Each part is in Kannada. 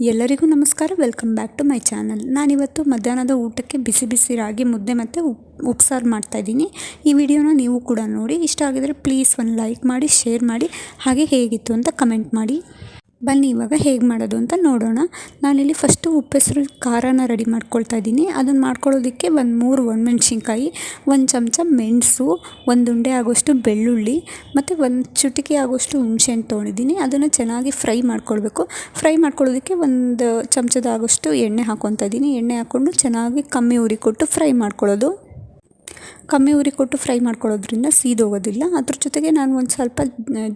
ಎಲ್ಲರಿಗೂ ನಮಸ್ಕಾರ. Welcome back to my channel. ನಾನಿವತ್ತು ಮಧ್ಯಾಹ್ನದ ಊಟಕ್ಕೆ ಬಿಸಿ ಬಿಸಿ ರಾಗಿ ಮುದ್ದೆ ಮತ್ತು ಉಪ್ಸಾರು ಮಾಡ್ತಾಯಿದ್ದೀನಿ. ಈ ವಿಡಿಯೋನ ನೀವು ಕೂಡ ನೋಡಿ. ಇಷ್ಟ ಆಗಿದರೆ ಪ್ಲೀಸ್ ಒಂದು ಲೈಕ್ ಮಾಡಿ, ಶೇರ್ ಮಾಡಿ, ಹಾಗೆ ಹೇಗಿತ್ತು ಅಂತ ಕಮೆಂಟ್ ಮಾಡಿ. ಬನ್ನಿ ಇವಾಗ ಹೇಗೆ ಮಾಡೋದು ಅಂತ ನೋಡೋಣ. ನಾನಿಲ್ಲಿ ಫಸ್ಟು ಉಪ್ಪೆಸರು ಖಾರನ ರೆಡಿ ಮಾಡ್ಕೊಳ್ತಾ ಇದ್ದೀನಿ. ಅದನ್ನು ಮಾಡ್ಕೊಳ್ಳೋದಕ್ಕೆ ಒಂದು 3 ಒಣಮೆಣ್ಸಿನ್ಕಾಯಿ, 1 ಚಮಚ ಮೆಣಸು, 1 ಉಂಡೆ ಆಗೋಷ್ಟು ಬೆಳ್ಳುಳ್ಳಿ ಮತ್ತು 1 ಚಿಟಿಕೆ ಆಗೋಷ್ಟು ಹುಣಸೆಹಣ್ಣು ತೊಗೊಂಡಿದ್ದೀನಿ. ಅದನ್ನು ಚೆನ್ನಾಗಿ ಫ್ರೈ ಮಾಡ್ಕೊಳ್ಬೇಕು. ಫ್ರೈ ಮಾಡ್ಕೊಳ್ಳೋದಕ್ಕೆ 1 ಚಮಚದ ಆಗೋಷ್ಟು ಎಣ್ಣೆ ಹಾಕ್ಕೊತಾ ಇದ್ದೀನಿ. ಎಣ್ಣೆ ಹಾಕ್ಕೊಂಡು ಚೆನ್ನಾಗಿ ಕಮ್ಮಿ ಉರಿ ಕೊಟ್ಟು ಫ್ರೈ ಮಾಡ್ಕೊಳ್ಳೋದು. ಕಮ್ಮಿ ಉರಿ ಕೊಟ್ಟು ಫ್ರೈ ಮಾಡ್ಕೊಳ್ಳೋದ್ರಿಂದ ಸೀದೋಗೋದಿಲ್ಲ. ಅದ್ರ ಜೊತೆಗೆ ನಾನು ಒಂದು ಸ್ವಲ್ಪ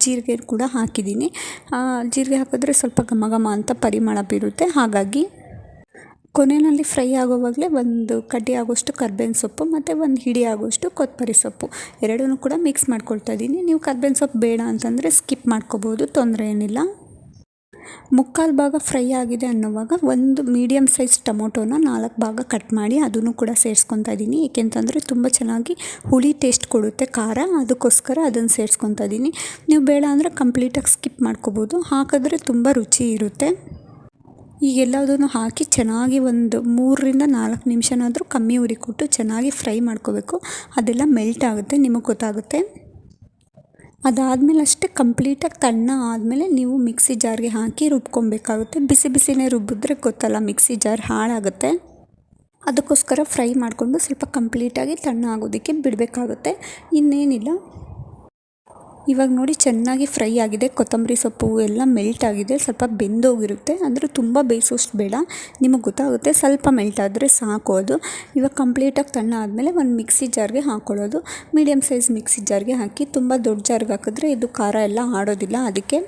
ಜೀರಿಗೆ ಕೂಡ ಹಾಕಿದ್ದೀನಿ. ಜೀರಿಗೆ ಹಾಕಿದ್ರೆ ಸ್ವಲ್ಪ ಘಮ ಘಮ ಅಂತ ಪರಿಮಳ ಬೀರುತ್ತೆ. ಹಾಗಾಗಿ ಕೊನೆಯಲ್ಲಿ ಫ್ರೈ ಆಗೋವಾಗಲೇ 1 ಕಡ್ಡಿ ಆಗೋಷ್ಟು ಕರ್ಬೇವಿನ ಸೊಪ್ಪು ಮತ್ತು 1 ಹಿಡಿ ಆಗೋಷ್ಟು ಕೊತ್ತಂಬರಿ ಸೊಪ್ಪು ಎರಡನ್ನೂ ಕೂಡ ಮಿಕ್ಸ್ ಮಾಡ್ಕೊಳ್ತಾ ಇದ್ದೀನಿ. ನೀವು ಕರ್ಬೇವಿನ ಸೊಪ್ಪು ಬೇಡ ಅಂತಂದರೆ ಸ್ಕಿಪ್ ಮಾಡ್ಕೋಬೋದು, ತೊಂದರೆ ಏನಿಲ್ಲ. ಮುಕ್ಕಾಲು ಭಾಗ ಫ್ರೈ ಆಗಿದೆ ಅನ್ನೋವಾಗ 1 ಮೀಡಿಯಮ್ ಸೈಜ್ ಟೊಮೊಟೊನ 4 ಭಾಗ ಕಟ್ ಮಾಡಿ ಅದನ್ನು ಕೂಡ ಸೇರಿಸ್ಕೊತಾ ಇದ್ದೀನಿ. ಏಕೆಂತಂದರೆ ತುಂಬ ಚೆನ್ನಾಗಿ ಹುಳಿ ಟೇಸ್ಟ್ ಕೊಡುತ್ತೆ ಖಾರ, ಅದಕ್ಕೋಸ್ಕರ ಅದನ್ನು ಸೇರಿಸ್ಕೊತಾ ಇದ್ದೀನಿ. ನೀವು ಬೇಡ ಅಂದರೆ ಕಂಪ್ಲೀಟಾಗಿ ಸ್ಕಿಪ್ ಮಾಡ್ಕೋಬೋದು, ಹಾಕಿದ್ರೆ ತುಂಬ ರುಚಿ ಇರುತ್ತೆ. ಈಗೆಲ್ಲದನ್ನು ಹಾಕಿ ಚೆನ್ನಾಗಿ ಒಂದು 3ರಿಂದ 4 ನಿಮಿಷನಾದರೂ ಕಮ್ಮಿ ಉರಿ ಕೊಟ್ಟು ಚೆನ್ನಾಗಿ ಫ್ರೈ ಮಾಡ್ಕೋಬೇಕು. ಅದೆಲ್ಲ ಮೆಲ್ಟ್ ಆಗುತ್ತೆ, ನಿಮಗೆ ಗೊತ್ತಾಗುತ್ತೆ. ಅದಾದಮೇಲೆ ಅಷ್ಟೇ ಕಂಪ್ಲೀಟಾಗಿ ತಣ್ಣ ಆದಮೇಲೆ ನೀವು ಮಿಕ್ಸಿ ಜಾರ್ಗೆ ಹಾಕಿ ರುಬ್ಕೊಬೇಕಾಗುತ್ತೆ. ಬಿಸಿ ಬಿಸಿನೇ ರುಬ್ಬಿದ್ರೆ ಗೊತ್ತಲ್ಲ, ಮಿಕ್ಸಿ ಜಾರ್ ಹಾಳಾಗುತ್ತೆ. ಅದಕ್ಕೋಸ್ಕರ ಫ್ರೈ ಮಾಡಿಕೊಂಡು ಸ್ವಲ್ಪ ಕಂಪ್ಲೀಟಾಗಿ ತಣ್ಣ ಆಗೋದಕ್ಕೆ ಬಿಡಬೇಕಾಗುತ್ತೆ. ಇನ್ನೇನಿಲ್ಲ, ಇವಾಗ ನೋಡಿ ಚೆನ್ನಾಗಿ ಫ್ರೈ ಆಗಿದೆ. ಕೊತ್ತಂಬರಿ ಸೊಪ್ಪು ಎಲ್ಲ ಮೆಲ್ಟ್ ಆಗಿದೆ. ಸ್ವಲ್ಪ ಬೆಂದೋಗಿರುತ್ತೆ, ಅಂದರೆ ತುಂಬ ಬೇಯಿಸೋಷ್ಟು ಬೇಡ, ನಿಮಗೆ ಗೊತ್ತಾಗುತ್ತೆ. ಸ್ವಲ್ಪ ಮೆಲ್ಟ್ ಆದರೆ ಸಾಕು ಅದು. ಇವಾಗ ಕಂಪ್ಲೀಟಾಗಿ ತಣ್ಣ ಆದಮೇಲೆ ಒಂದು ಮಿಕ್ಸಿ ಜಾರ್ಗೆ ಹಾಕ್ಕೊಳ್ಳೋದು. ಮೀಡಿಯಮ್ ಸೈಜ್ ಮಿಕ್ಸಿ ಜಾರ್ಗೆ ಹಾಕಿ, ತುಂಬ ದೊಡ್ಡ ಜಾರ್ಗೆ ಹಾಕಿದ್ರೆ ಇದು ಖಾರ ಎಲ್ಲ ಆಡೋದಿಲ್ಲ. ಅದಕ್ಕೆ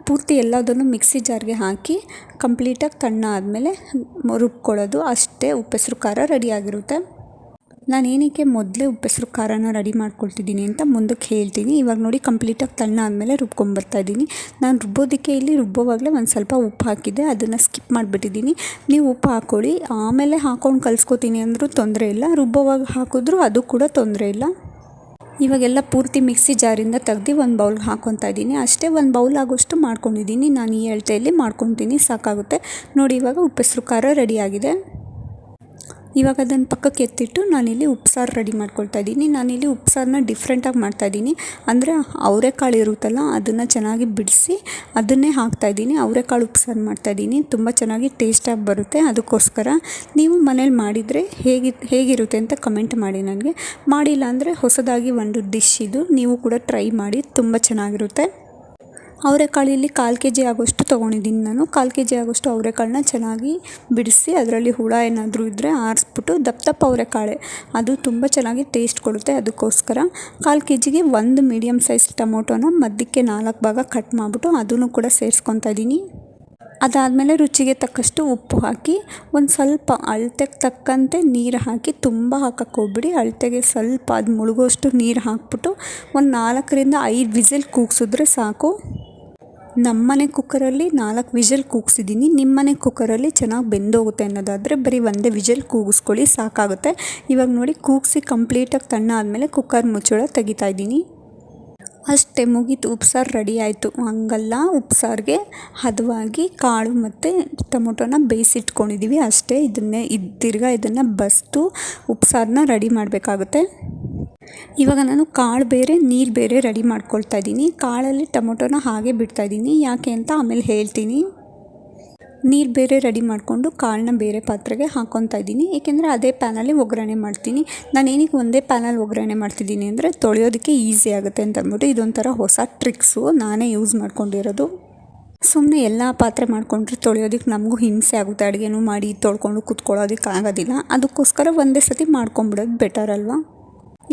ಪೂರ್ತಿ ಎಲ್ಲದನ್ನು ಮಿಕ್ಸಿ ಜಾರ್ಗೆ ಹಾಕಿ ಕಂಪ್ಲೀಟಾಗಿ ತಣ್ಣ ಆದಮೇಲೆ ರುಬ್ಕೊಳ್ಳೋದು. ಅಷ್ಟೇ, ಉಪ್ಪೆಸರು ಖಾರ ರೆಡಿಯಾಗಿರುತ್ತೆ. ನಾನು ಏನಕ್ಕೆ ಮೊದಲೇ ಉಪ್ಪೆಸರು ಖಾರನ ರೆಡಿ ಮಾಡ್ಕೊಳ್ತಿದ್ದೀನಿ ಅಂತ ಮುಂದಕ್ಕೆ ಹೇಳ್ತೀನಿ. ಇವಾಗ ನೋಡಿ ಕಂಪ್ಲೀಟಾಗಿ ತಣ್ಣ ಆದಮೇಲೆ ರುಬ್ಕೊಂಬರ್ತಾಯಿದ್ದೀನಿ. ನಾನು ರುಬ್ಬೋದಕ್ಕೆ ಇಲ್ಲಿ ರುಬ್ಬೋವಾಗಲೇ ಒಂದು ಸ್ವಲ್ಪ ಉಪ್ಪು ಹಾಕಿದ್ದೆ, ಅದನ್ನು ಸ್ಕಿಪ್ ಮಾಡಿಬಿಟ್ಟಿದ್ದೀನಿ. ನೀವು ಉಪ್ಪು ಹಾಕ್ಕೊಳ್ಳಿ, ಆಮೇಲೆ ಹಾಕ್ಕೊಂಡು ಕಲಿಸ್ಕೊತೀನಿ ಅಂದರೂ ತೊಂದರೆ ಇಲ್ಲ. ರುಬ್ಬೋವಾಗ ಹಾಕಿದ್ರೂ ಅದು ಕೂಡ ತೊಂದರೆ ಇಲ್ಲ. ಇವಾಗೆಲ್ಲ ಪೂರ್ತಿ ಮಿಕ್ಸಿ ಜಾರಿಂದ ತೆಗ್ದು ಒಂದು ಬೌಲ್ಗೆ ಹಾಕ್ಕೊತಾ ಇದ್ದೀನಿ. ಅಷ್ಟೇ, 1 ಬೌಲ್ ಆಗೋಷ್ಟು ಮಾಡ್ಕೊಂಡಿದ್ದೀನಿ. ನಾನು ಈ ಅಳತೆಯಲ್ಲಿ ಮಾಡ್ಕೊತೀನಿ, ಸಾಕಾಗುತ್ತೆ. ನೋಡಿ ಇವಾಗ ಉಪ್ಪೆಸರು ಖಾರ ರೆಡಿಯಾಗಿದೆ. ಇವಾಗ ಅದನ್ನು ಪಕ್ಕಕ್ಕೆ ಎತ್ತಿಟ್ಟು ನಾನಿಲ್ಲಿ ಉಪ್ಸಾರು ರೆಡಿ ಮಾಡ್ಕೊಳ್ತಾ ಇದ್ದೀನಿ. ನಾನಿಲ್ಲಿ ಉಪ್ಸಾರನ್ನ ಡಿಫ್ರೆಂಟಾಗಿ ಮಾಡ್ತಾಯಿದ್ದೀನಿ. ಅಂದರೆ ಅವರೆಕಾಳು ಇರುತ್ತಲ್ಲ, ಅದನ್ನು ಚೆನ್ನಾಗಿ ಬಿಡಿಸಿ ಅದನ್ನೇ ಹಾಕ್ತಾಯಿದ್ದೀನಿ. ಅವರೆಕಾಳು ಉಪ್ಸಾರು ಮಾಡ್ತಾಯಿದ್ದೀನಿ. ತುಂಬ ಚೆನ್ನಾಗಿ ಟೇಸ್ಟಾಗಿ ಬರುತ್ತೆ. ಅದಕ್ಕೋಸ್ಕರ ನೀವು ಮನೇಲಿ ಮಾಡಿದರೆ ಹೇಗಿರುತ್ತೆ ಅಂತ ಕಮೆಂಟ್ ಮಾಡಿ ನನಗೆ. ಮಾಡಿಲ್ಲ ಅಂದರೆ ಹೊಸದಾಗಿ ಒಂದು ಡಿಶ್ ಇದು, ನೀವು ಕೂಡ ಟ್ರೈ ಮಾಡಿ, ತುಂಬ ಚೆನ್ನಾಗಿರುತ್ತೆ. ಅವರೆಕಾಳು ಇಲ್ಲಿ 1/4 kg ಆಗೋಷ್ಟು ತೊಗೊಂಡಿದ್ದೀನಿ ನಾನು. 1/4 kg ಆಗೋಷ್ಟು ಅವರೆಕಾಳನ್ನ ಚೆನ್ನಾಗಿ ಬಿಡಿಸಿ ಅದರಲ್ಲಿ ಹುಳ ಏನಾದರೂ ಇದ್ದರೆ ಆರಿಸ್ಬಿಟ್ಟು, ದಪ್ಪ ಅವರೆಕಾಳೆ ಅದು ತುಂಬ ಚೆನ್ನಾಗಿ ಟೇಸ್ಟ್ ಕೊಡುತ್ತೆ. ಅದಕ್ಕೋಸ್ಕರ 1/4 kgಗೆ 1 ಮೀಡಿಯಮ್ ಸೈಜ್ ಟೊಮೊಟೊನ ಮಧ್ಯಕ್ಕೆ 4 ಭಾಗ ಕಟ್ ಮಾಡಿಬಿಟ್ಟು ಅದನ್ನು ಕೂಡ ಸೇರಿಸ್ಕೊತಾ ಇದ್ದೀನಿ. ಅದಾದಮೇಲೆ ರುಚಿಗೆ ತಕ್ಕಷ್ಟು ಉಪ್ಪು ಹಾಕಿ, ಒಂದು ಸ್ವಲ್ಪ ಅಳತೆಗೆ ತಕ್ಕಂತೆ ನೀರು ಹಾಕಿ, ತುಂಬ ಹಾಕಕ್ಕೆ ಹೋಗ್ಬಿಡಿ. ಅಳತೆಗೆ ಸ್ವಲ್ಪ ಅದು ಮುಳುಗೋಷ್ಟು ನೀರು ಹಾಕ್ಬಿಟ್ಟು ಒಂದು 4ರಿಂದ 5 ವಿಸಿಲ್ ಕೂಗಿಸಿದ್ರೆ ಸಾಕು. ನಮ್ಮನೆ ಕುಕ್ಕರಲ್ಲಿ 4 ವಿಷಲ್ ಕೂಗಿಸಿದ್ದೀನಿ. ನಿಮ್ಮನೆ ಕುಕ್ಕರಲ್ಲಿ ಚೆನ್ನಾಗಿ ಬೆಂದೋಗುತ್ತೆ ಅನ್ನೋದಾದರೆ ಬರೀ 1 ವಿಷಲ್ ಕೂಗಿಸ್ಕೊಳ್ಳಿ, ಸಾಕಾಗುತ್ತೆ. ಇವಾಗ ನೋಡಿ ಕೂಗಿಸಿ ಕಂಪ್ಲೀಟಾಗಿ ತಣ್ಣ ಆದಮೇಲೆ ಕುಕ್ಕರ್ ಮುಚ್ಚಳ ತೆಗಿತಾ ಇದ್ದೀನಿ. ಅಷ್ಟೇ, ಮುಗೀತು, ಉಪ್ಸಾರು ರೆಡಿ ಆಯಿತು. ಹಂಗಲ್ಲ, ಉಪ್ಸಾರಿಗೆ ಹದವಾಗಿ ಕಾಳು ಮತ್ತು ಟೊಮೊಟೊನ ಬೇಯಿಸಿಟ್ಕೊಂಡಿದ್ದೀವಿ ಅಷ್ಟೇ. ತಿರ್ಗಾ ಇದನ್ನು ಬಸ್ದು ಉಪ್ಸಾರನ್ನ ರೆಡಿ ಮಾಡಬೇಕಾಗುತ್ತೆ. ಇವಾಗ ನಾನು ಕಾಳು ಬೇರೆ ನೀರು ಬೇರೆ ರೆಡಿ ಮಾಡ್ಕೊಳ್ತಾ ಇದ್ದೀನಿ. ಕಾಳಲ್ಲಿ ಟೊಮೊಟೊನ ಹಾಗೆ ಬಿಡ್ತಾಯಿದ್ದೀನಿ, ಯಾಕೆ ಅಂತ ಆಮೇಲೆ ಹೇಳ್ತೀನಿ. ನೀರು ಬೇರೆ ರೆಡಿ ಮಾಡಿಕೊಂಡು ಕಾಳನ್ನ ಬೇರೆ ಪಾತ್ರೆಗೆ ಹಾಕ್ಕೊತಾ ಇದ್ದೀನಿ. ಏಕೆಂದರೆ ಅದೇ ಪ್ಯಾನಲ್ಲಿ ಒಗ್ಗರಣೆ ಮಾಡ್ತೀನಿ. ನಾನು ಏನಕ್ಕೆ ಒಂದೇ ಪ್ಯಾನಲ್ಲಿ ಒಗ್ಗರಣೆ ಮಾಡ್ತಿದ್ದೀನಿ ಅಂದರೆ ತೊಳೆಯೋದಕ್ಕೆ ಈಸಿ ಆಗುತ್ತೆ ಅಂತ ಅಂದ್ಬಿಟ್ಟು. ಇದೊಂಥರ ಹೊಸ ಟ್ರಿಕ್ಸು, ನಾನೇ ಯೂಸ್ ಮಾಡ್ಕೊಂಡಿರೋದು. ಸುಮ್ಮನೆ ಎಲ್ಲ ಪಾತ್ರೆ ಮಾಡ್ಕೊಂಡ್ರೆ ತೊಳೆಯೋದಕ್ಕೆ ನಮಗೂ ಹಿಂಸೆ ಆಗುತ್ತೆ. ಅಡುಗೆನೂ ಮಾಡಿ ತೊಳ್ಕೊಂಡು ಕೂತ್ಕೊಳ್ಳೋದಕ್ಕೆ ಆಗೋದಿಲ್ಲ. ಅದಕ್ಕೋಸ್ಕರ ಒಂದೇ ಸತಿ ಮಾಡ್ಕೊಂಬಿಡೋದು ಬೆಟರ್ ಅಲ್ವಾ.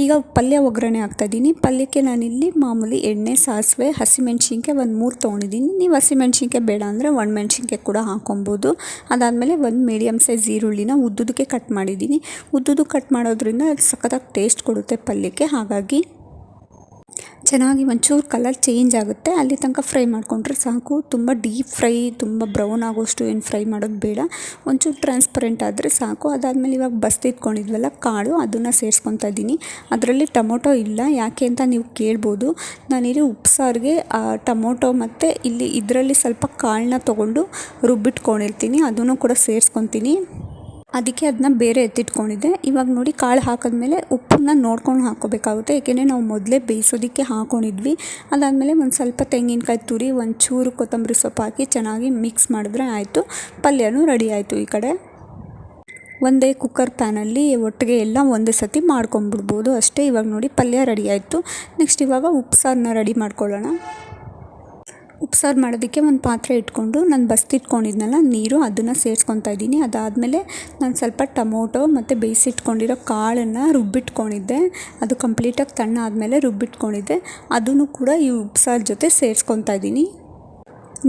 ಈಗ ಪಲ್ಯ ಒಗ್ಗರಣೆ ಹಾಕ್ತಾಯಿದ್ದೀನಿ. ಪಲ್ಯಕ್ಕೆ ನಾನಿಲ್ಲಿ ಮಾಮೂಲಿ ಎಣ್ಣೆ, ಸಾಸಿವೆ, ಹಸಿಮೆಣ್ಸಿನ್ಕಾಯಿ 3 ತೊಗೊಂಡಿದ್ದೀನಿ. ನೀವು ಹಸಿಮೆಣ್ಸಿನ್ಕಾಯಿ ಬೇಡ ಅಂದರೆ ಒಣಮೆಣ್ಸಿನ್ಕಾಯಿ ಕೂಡ ಹಾಕ್ಕೊಬೋದು. ಅದಾದಮೇಲೆ 1 ಮೀಡಿಯಮ್ ಸೈಜ್ ಈರುಳ್ಳಿನ ಉದ್ದುದಕ್ಕೆ ಕಟ್ ಮಾಡಿದ್ದೀನಿ. ಉದ್ದುದು ಕಟ್ ಮಾಡೋದ್ರಿಂದ ಸಖತ್ತಾಗಿ ಟೇಸ್ಟ್ ಕೊಡುತ್ತೆ ಪಲ್ಯಕ್ಕೆ. ಹಾಗಾಗಿ ಚೆನ್ನಾಗಿ ಒಂಚೂರು ಕಲರ್ ಚೇಂಜ್ ಆಗುತ್ತೆ ಅಲ್ಲಿ ತನಕ ಫ್ರೈ ಮಾಡಿಕೊಂಡ್ರೆ ಸಾಕು. ತುಂಬ ಡೀಪ್ ಫ್ರೈ, ತುಂಬ ಬ್ರೌನ್ ಆಗೋಷ್ಟು ಏನು ಫ್ರೈ ಮಾಡೋದು ಬೇಡ, ಒಂಚೂರು ಟ್ರಾನ್ಸ್ಪರೆಂಟ್ ಆದರೆ ಸಾಕು. ಅದಾದಮೇಲೆ ಇವಾಗ ಬಸ್ದಿಟ್ಕೊಂಡಿದ್ವಲ್ಲ ಕಾಳು, ಅದನ್ನು ಸೇರಿಸ್ಕೊತಾ ಇದ್ದೀನಿ. ಅದರಲ್ಲಿ ಟೊಮೊಟೊ ಇಲ್ಲ, ಯಾಕೆ ಅಂತ ನೀವು ಕೇಳ್ಬೋದು. ನಾನಿಲ್ಲಿ ಉಪ್ಸಾರಿಗೆ ಟೊಮೊಟೊ ಮತ್ತು ಇದರಲ್ಲಿ ಸ್ವಲ್ಪ ಕಾಳನ್ನ ತೊಗೊಂಡು ರುಬ್ಬಿಟ್ಕೊಂಡಿರ್ತೀನಿ, ಅದನ್ನು ಕೂಡ ಸೇರಿಸ್ಕೊತೀನಿ. ಅದಕ್ಕೆ ಅದನ್ನ ಬೇರೆ ಎತ್ತಿಟ್ಕೊಂಡಿದ್ದೆ. ಇವಾಗ ನೋಡಿ ಕಾಳು ಹಾಕಿದ್ಮೇಲೆ ಉಪ್ಪನ್ನ ನೋಡ್ಕೊಂಡು ಹಾಕ್ಕೋಬೇಕಾಗುತ್ತೆ, ಏಕೆಂದರೆ ನಾವು ಮೊದಲೇ ಬೇಯಿಸೋದಕ್ಕೆ ಹಾಕ್ಕೊಂಡಿದ್ವಿ. ಅದಾದಮೇಲೆ ಒಂದು ಸ್ವಲ್ಪ ತೆಂಗಿನಕಾಯಿ ತುರಿ, ಒಂಚೂರು ಕೊತ್ತಂಬರಿ ಸೊಪ್ಪು ಹಾಕಿ ಚೆನ್ನಾಗಿ ಮಿಕ್ಸ್ ಮಾಡಿದ್ರೆ ಆಯಿತು. ಪಲ್ಯನೂ ರೆಡಿ ಆಯಿತು. ಈ ಕಡೆ ಒಂದೇ ಕುಕ್ಕರ್ ಪ್ಯಾನಲ್ಲಿ ಒಟ್ಟಿಗೆ ಎಲ್ಲ ಒಂದೇ ಸತಿ ಮಾಡ್ಕೊಂಬಿಡ್ಬೋದು ಅಷ್ಟೇ. ಇವಾಗ ನೋಡಿ ಪಲ್ಯ ರೆಡಿ ಆಯಿತು. ನೆಕ್ಸ್ಟ್ ಇವಾಗ ಉಪ್ಸಾರನ್ನ ರೆಡಿ ಮಾಡ್ಕೊಳ್ಳೋಣ. ಉಪ್ಸಾರು ಮಾಡೋದಕ್ಕೆ ಒಂದು ಪಾತ್ರೆ ಇಟ್ಕೊಂಡು ನಾನು ಬಸ್ತಿಟ್ಕೊಂಡಿದ್ನಲ್ಲ ನೀರು, ಅದನ್ನು ಸೇರಿಸ್ಕೊತಾ ಇದ್ದೀನಿ. ಅದಾದಮೇಲೆ ನಾನು ಸ್ವಲ್ಪ ಟೊಮೊಟೊ ಮತ್ತು ಬೇಯಿಸಿಟ್ಕೊಂಡಿರೋ ಕಾಳನ್ನು ರುಬ್ಬಿಟ್ಕೊಂಡಿದ್ದೆ, ಅದು ಕಂಪ್ಲೀಟಾಗಿ ತಣ್ಣ ಆದಮೇಲೆ ರುಬ್ಬಿಟ್ಕೊಂಡಿದ್ದೆ, ಅದನ್ನು ಕೂಡ ಈ ಉಪ್ಸಾರು ಜೊತೆ ಸೇರಿಸ್ಕೊತಾ ಇದ್ದೀನಿ.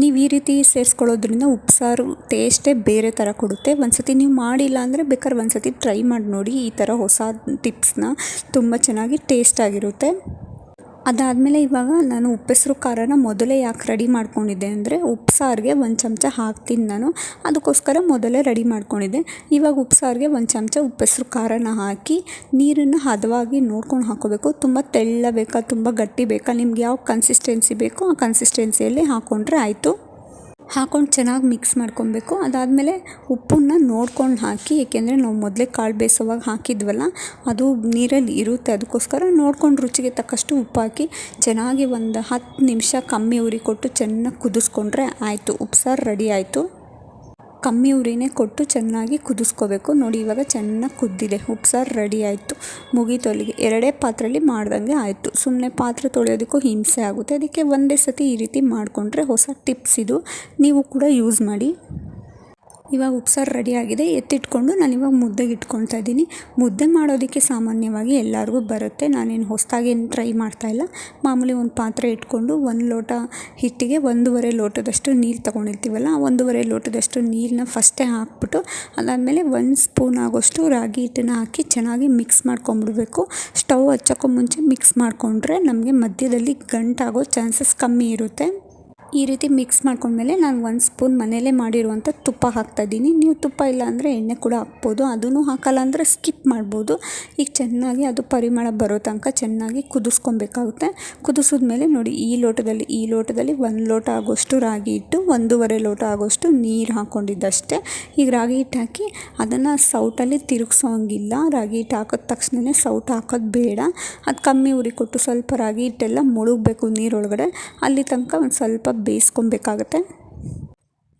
ನೀವು ಈ ರೀತಿ ಸೇರಿಸ್ಕೊಳ್ಳೋದ್ರಿಂದ ಉಪ್ಸಾರು ಟೇಸ್ಟೇ ಬೇರೆ ಥರ ಕೊಡುತ್ತೆ. ಒಂದು ಸತಿ ನೀವು ಮಾಡಿಲ್ಲ ಅಂದರೆ ಬೇಕಾದ್ರೆ ಒಂದು ಸತಿ ಟ್ರೈ ಮಾಡಿ ನೋಡಿ. ಈ ಥರ ಹೊಸ ಟಿಪ್ಸ್ನ ತುಂಬ ಚೆನ್ನಾಗಿ ಟೇಸ್ಟಾಗಿರುತ್ತೆ. ಅದಾದಮೇಲೆ ಇವಾಗ ನಾನು ಉಪ್ಪೆಸರು ಖಾರನ ಮೊದಲೇ ಯಾಕೆ ರೆಡಿ ಮಾಡ್ಕೊಂಡಿದ್ದೆ ಅಂದರೆ ಉಪ್ಸಾರಿಗೆ ಒಂದು ಚಮಚ ಹಾಕ್ತೀನಿ ನಾನು, ಅದಕ್ಕೋಸ್ಕರ ಮೊದಲೇ ರೆಡಿ ಮಾಡ್ಕೊಂಡಿದ್ದೆ. ಇವಾಗ ಉಪ್ಸಾರಿಗೆ ಒಂದು ಚಮಚ ಉಪ್ಪೆಸರು ಖಾರನ ಹಾಕಿ ನೀರನ್ನು ಹದವಾಗಿ ನೋಡ್ಕೊಂಡು ಹಾಕ್ಕೋಬೇಕು. ತುಂಬ ತೆಳ್ಳ ಬೇಕಾ, ತುಂಬ ಗಟ್ಟಿ ಬೇಕಾ, ನಿಮ್ಗೆ ಯಾವ ಕನ್ಸಿಸ್ಟೆನ್ಸಿ ಬೇಕೋ ಆ ಕನ್ಸಿಸ್ಟೆನ್ಸಿಯಲ್ಲಿ ಹಾಕ್ಕೊಂಡ್ರೆ ಆಯಿತು. ಹಾಕ್ಕೊಂಡು ಚೆನ್ನಾಗಿ ಮಿಕ್ಸ್ ಮಾಡ್ಕೊಬೇಕು. ಅದಾದಮೇಲೆ ಉಪ್ಪನ್ನ ನೋಡ್ಕೊಂಡು ಹಾಕಿ, ಏಕೆಂದರೆ ನಾವು ಮೊದಲೇ ಕಾಳು ಬೇಯಿಸೋವಾಗ ಹಾಕಿದ್ವಲ್ಲ, ಅದು ನೀರಲ್ಲಿ ಇರುತ್ತೆ, ಅದಕ್ಕೋಸ್ಕರ ನೋಡ್ಕೊಂಡು ರುಚಿಗೆ ತಕ್ಕಷ್ಟು ಉಪ್ಪು ಹಾಕಿ ಚೆನ್ನಾಗಿ ಒಂದು 10 ನಿಮಿಷ ಕಮ್ಮಿ ಉರಿ ಕೊಟ್ಟು ಚೆನ್ನಾಗಿ ಕುದಿಸ್ಕೊಂಡ್ರೆ ಆಯಿತು. ಉಪ್ಸಾರು ರೆಡಿ ಆಯಿತು. ಕಮ್ಮಿ ಉರಿನೇ ಕೊಟ್ಟು ಚೆನ್ನಾಗಿ ಕುದಿಸ್ಕೋಬೇಕು. ನೋಡಿ ಇವಾಗ ಚೆನ್ನಾಗಿ ಕುದ್ದಿದೆ, ಉಪ್ಸಾರು ರೆಡಿ ಆಯಿತು. ಮುಗೀತು ಅಲ್ಲಿಗೆ. ಎರಡೇ ಪಾತ್ರೆಯಲ್ಲಿ ಮಾಡ್ದಂಗೆ ಆಯಿತು. ಸುಮ್ಮನೆ ಪಾತ್ರೆ ತೊಳೆಯೋದಕ್ಕೂ ಹಿಂಸೆ ಆಗುತ್ತೆ, ಅದಕ್ಕೆ ಒಂದೇ ಸತಿ ಈ ರೀತಿ ಮಾಡಿಕೊಂಡ್ರೆ ಹೊಸ ಟಿಪ್ಸ್ ಇದು, ನೀವು ಕೂಡ ಯೂಸ್ ಮಾಡಿ. ಇವಾಗ ಉಪ್ಸಾರು ರೆಡಿಯಾಗಿದೆ, ಎತ್ತಿಟ್ಕೊಂಡು ನಾನಿವಾಗ ಮುದ್ದೆಗೆ ಇಟ್ಕೊಳ್ತಾ ಇದ್ದೀನಿ. ಮುದ್ದೆ ಮಾಡೋದಕ್ಕೆ ಸಾಮಾನ್ಯವಾಗಿ ಎಲ್ಲರಿಗೂ ಬರುತ್ತೆ, ನಾನೇನು ಹೊಸದಾಗೇನು ಟ್ರೈ ಮಾಡ್ತಾಯಿಲ್ಲ. ಮಾಮೂಲಿ ಒಂದು ಪಾತ್ರೆ ಇಟ್ಕೊಂಡು 1 ಲೋಟ ಹಿಟ್ಟಿಗೆ 1.5 ಲೋಟದಷ್ಟು ನೀರು ತೊಗೊಂಡಿರ್ತೀವಲ್ಲ, 1.5 ಲೋಟದಷ್ಟು ನೀರನ್ನ ಫಸ್ಟೇ ಹಾಕ್ಬಿಟ್ಟು ಅದಾದಮೇಲೆ 1 ಸ್ಪೂನ್ ಆಗೋಷ್ಟು ರಾಗಿ ಹಿಟ್ಟನ್ನು ಹಾಕಿ ಚೆನ್ನಾಗಿ ಮಿಕ್ಸ್ ಮಾಡ್ಕೊಂಬಿಡ್ಬೇಕು. ಸ್ಟವ್ ಹಚ್ಚೋಕ್ಕೂ ಮುಂಚೆ ಮಿಕ್ಸ್ ಮಾಡಿಕೊಂಡ್ರೆ ನಮಗೆ ಮಧ್ಯದಲ್ಲಿ ಗಂಟಾಗೋ ಚಾನ್ಸಸ್ ಕಮ್ಮಿ ಇರುತ್ತೆ. ಈ ರೀತಿ ಮಿಕ್ಸ್ ಮಾಡ್ಕೊಂಡ್ಮೇಲೆ ನಾನು 1 ಸ್ಪೂನ್ ಮನೆಯಲ್ಲೇ ಮಾಡಿರುವಂಥ ತುಪ್ಪ ಹಾಕ್ತಾಯಿದ್ದೀನಿ. ನೀವು ತುಪ್ಪ ಇಲ್ಲ ಅಂದರೆ ಎಣ್ಣೆ ಕೂಡ ಹಾಕ್ಬೋದು, ಅದನ್ನು ಹಾಕಲ್ಲ ಅಂದರೆ ಸ್ಕಿಪ್ ಮಾಡ್ಬೋದು. ಈಗ ಚೆನ್ನಾಗಿ ಅದು ಪರಿಮಳ ಬರೋ ತನಕ ಚೆನ್ನಾಗಿ ಕುದಿಸ್ಕೊಬೇಕಾಗುತ್ತೆ. ಕುದಿಸಿದ್ಮೇಲೆ ನೋಡಿ ಈ ಲೋಟದಲ್ಲಿ 1 ಲೋಟ ಆಗೋಷ್ಟು ರಾಗಿ ಹಿಟ್ಟು, 1.5 ಲೋಟ ಆಗೋಷ್ಟು ನೀರು ಹಾಕ್ಕೊಂಡಿದ್ದಷ್ಟೇ. ಈಗ ರಾಗಿ ಹಿಟ್ಟು ಹಾಕಿ ಅದನ್ನು ಸೌಟಲ್ಲಿ ತಿರುಗಿಸೋಂಗಿಲ್ಲ. ರಾಗಿ ಹಿಟ್ಟು ಹಾಕಿದ ತಕ್ಷಣವೇ ಸೌಟು ಹಾಕೋದು ಬೇಡ, ಅದು ಕಮ್ಮಿ ಉರಿ ಕೊಟ್ಟು ಸ್ವಲ್ಪ ರಾಗಿ ಹಿಟ್ಟೆಲ್ಲ ಮುಳುಗಬೇಕು ನೀರೊಳಗಡೆ, ಅಲ್ಲಿ ತನಕ ಒಂದು ಸ್ವಲ್ಪ ಬೇಯಿಸ್ಕೊಬೇಕಾಗತ್ತೆ.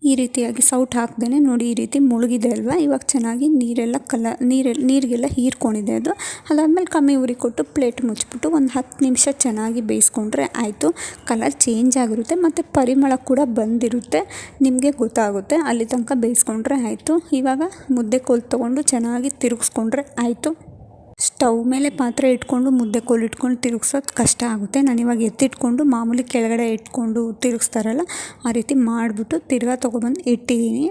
ಈ ರೀತಿಯಾಗಿ ಸೌಟು ಹಾಕ್ದೇ ನೋಡಿ ಈ ರೀತಿ ಮುಳುಗಿದೆ ಅಲ್ವಾ. ಇವಾಗ ಚೆನ್ನಾಗಿ ನೀರಿಗೆಲ್ಲ ಹೀರ್ಕೊಂಡಿದೆ ಅದು. ಅದಾದಮೇಲೆ ಕಮ್ಮಿ ಉರಿ ಕೊಟ್ಟು ಪ್ಲೇಟ್ ಮುಚ್ಚಿಬಿಟ್ಟು ಒಂದು 10 ನಿಮಿಷ ಚೆನ್ನಾಗಿ ಬೇಯಿಸ್ಕೊಂಡ್ರೆ ಆಯಿತು. ಕಲರ್ ಚೇಂಜ್ ಆಗಿರುತ್ತೆ ಮತ್ತು ಪರಿಮಳ ಕೂಡ ಬಂದಿರುತ್ತೆ, ನಿಮಗೆ ಗೊತ್ತಾಗುತ್ತೆ. ಅಲ್ಲಿ ತನಕ ಬೇಯಿಸ್ಕೊಂಡ್ರೆ ಆಯಿತು. ಇವಾಗ ಮುದ್ದೆ ಕೋಲು ತೊಗೊಂಡು ಚೆನ್ನಾಗಿ ತಿರುಗಿಸ್ಕೊಂಡ್ರೆ ಆಯಿತು. ಸ್ಟವ್ ಮೇಲೆ ಪಾತ್ರೆ ಇಟ್ಕೊಂಡು ಮುದ್ದೆ ಕೋಲು ಇಟ್ಕೊಂಡು ತಿರುಗ್ಸೋದು ಕಷ್ಟ ಆಗುತ್ತೆ. ನಾನಿವಾಗ ಎತ್ತಿಟ್ಕೊಂಡು ಮಾಮೂಲಿ ಕೆಳಗಡೆ ಇಟ್ಕೊಂಡು ತಿರುಗಿಸ್ತಾರಲ್ಲ ಆ ರೀತಿ ಮಾಡಿಬಿಟ್ಟು ತಿರ್ಗಾ ತೊಗೊಬಂದು ಇಟ್ಟಿದ್ದೀನಿ.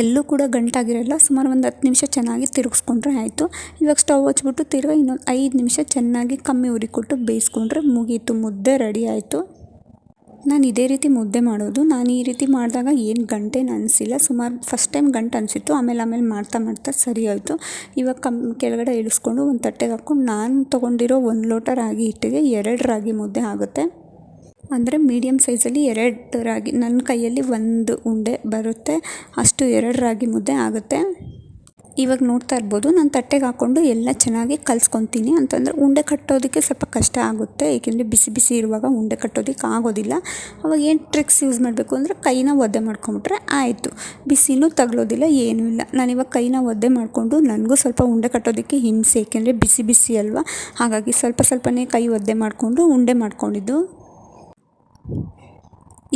ಎಲ್ಲೂ ಕೂಡ ಗಂಟಾಗಿರಲ್ಲ. ಸುಮಾರು ಒಂದು 10 ನಿಮಿಷ ಚೆನ್ನಾಗಿ ತಿರುಗಿಸ್ಕೊಂಡ್ರೆ ಆಯಿತು. ಇವಾಗ ಸ್ಟವ್ ಹಚ್ಬಿಟ್ಟು ತಿರ್ಗಾ ಇನ್ನೊಂದು 5 ನಿಮಿಷ ಚೆನ್ನಾಗಿ ಕಮ್ಮಿ ಉರಿ ಕೊಟ್ಟು ಬೇಯಿಸ್ಕೊಂಡ್ರೆ ಮುಗೀತು, ಮುದ್ದೆ ರೆಡಿ ಆಯಿತು. ನಾನು ಇದೇ ರೀತಿ ಮುದ್ದೆ ಮಾಡೋದು. ನಾನು ಈ ರೀತಿ ಮಾಡಿದಾಗ ಏನು ಗಂಟೇನು ಅನಿಸಿಲ್ಲ. ಸುಮಾರು ಫಸ್ಟ್ ಟೈಮ್ ಗಂಟು ಅನಿಸಿತ್ತು, ಆಮೇಲೆ ಮಾಡ್ತಾ ಸರಿ ಆಯಿತು. ಇವಾಗ ಕೆಳಗಡೆ ಇಳಿಸ್ಕೊಂಡು ಒಂದು ತಟ್ಟೆಗೆ ಹಾಕ್ಕೊಂಡು ನಾನು ತೊಗೊಂಡಿರೋ 1 ಲೋಟ ರಾಗಿ ಹಿಟ್ಟಿಗೆ 2 ರಾಗಿ ಮುದ್ದೆ ಆಗುತ್ತೆ. ಅಂದರೆ ಮೀಡಿಯಮ್ ಸೈಜಲ್ಲಿ 2 ರಾಗಿ, ನನ್ನ ಕೈಯಲ್ಲಿ 1 ಉಂಡೆ ಬರುತ್ತೆ ಅಷ್ಟು 2 ರಾಗಿ ಮುದ್ದೆ ಆಗುತ್ತೆ. ಇವಾಗ ನೋಡ್ತಾ ಇರ್ಬೋದು, ನಾನು ತಟ್ಟೆಗೆ ಹಾಕ್ಕೊಂಡು ಎಲ್ಲ ಚೆನ್ನಾಗಿ ಕಲಿಸ್ಕೊತೀನಿ. ಅಂತಂದರೆ ಉಂಡೆ ಕಟ್ಟೋದಕ್ಕೆ ಸ್ವಲ್ಪ ಕಷ್ಟ ಆಗುತ್ತೆ, ಏಕೆಂದರೆ ಬಿಸಿ ಬಿಸಿ ಇರುವಾಗ ಉಂಡೆ ಕಟ್ಟೋದಕ್ಕೆ ಆಗೋದಿಲ್ಲ. ಅವಾಗ ಏನು ಟ್ರಿಕ್ಸ್ ಯೂಸ್ ಮಾಡಬೇಕು ಅಂದರೆ ಕೈನ ಒದ್ದೆ ಮಾಡ್ಕೊಂಬಿಟ್ರೆ ಆಯಿತು, ಬಿಸಿನೂ ತಗೊಳ್ಳೋದಿಲ್ಲ, ಏನೂ ಇಲ್ಲ. ನಾನಿವಾಗ ಕೈನ ಒದ್ದೆ ಮಾಡಿಕೊಂಡು ನನಗೂ ಸ್ವಲ್ಪ ಉಂಡೆ ಕಟ್ಟೋದಕ್ಕೆ ಹಿಂಸೆ, ಏಕೆಂದರೆ ಬಿಸಿ ಬಿಸಿ ಅಲ್ವಾ, ಹಾಗಾಗಿ ಸ್ವಲ್ಪನೇ ಕೈ ಒದ್ದೆ ಮಾಡಿಕೊಂಡು ಉಂಡೆ ಮಾಡ್ಕೊಂಡಿದ್ದು.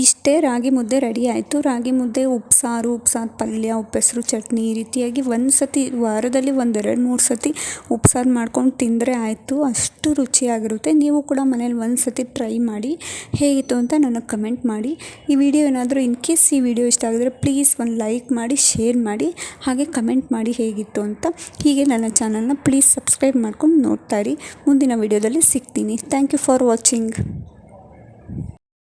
ಇಷ್ಟೇ ರಾಗಿ ಮುದ್ದೆ ರೆಡಿ ಆಯಿತು. ರಾಗಿ ಮುದ್ದೆ ಉಪ್ಸಾರು ಪಲ್ಯ, ಉಪ್ಪೆಸರು ಚಟ್ನಿ ಈ ರೀತಿಯಾಗಿ ಒಂದು ಸತಿ ವಾರದಲ್ಲಿ 1-2-3 ಸತಿ ಉಪ್ಸಾರು ಮಾಡ್ಕೊಂಡು ತಿಂದರೆ ಆಯಿತು. ಅಷ್ಟು ರುಚಿಯಾಗಿರುತ್ತೆ. ನೀವು ಕೂಡ ಮನೇಲಿ ಒಂದು ಸತಿ ಟ್ರೈ ಮಾಡಿ, ಹೇಗಿತ್ತು ಅಂತ ನನಗೆ ಕಮೆಂಟ್ ಮಾಡಿ. ಈ ವಿಡಿಯೋ ಏನಾದರೂ ಇನ್ ಕೇಸ್ ಈ ವಿಡಿಯೋ ಇಷ್ಟ ಆಗಿದ್ರೆ ಪ್ಲೀಸ್ ಒಂದು ಲೈಕ್ ಮಾಡಿ, ಶೇರ್ ಮಾಡಿ, ಹಾಗೆ ಕಮೆಂಟ್ ಮಾಡಿ ಹೇಗಿತ್ತು ಅಂತ. ಹೀಗೆ ನನ್ನ ಚಾನಲ್ನ ಪ್ಲೀಸ್ ಸಬ್ಸ್ಕ್ರೈಬ್ ಮಾಡ್ಕೊಂಡು ನೋಡ್ತಾ ಇರಿ. ಮುಂದಿನ ವಿಡಿಯೋದಲ್ಲಿ ಸಿಗ್ತೀನಿ. Thank you for watching.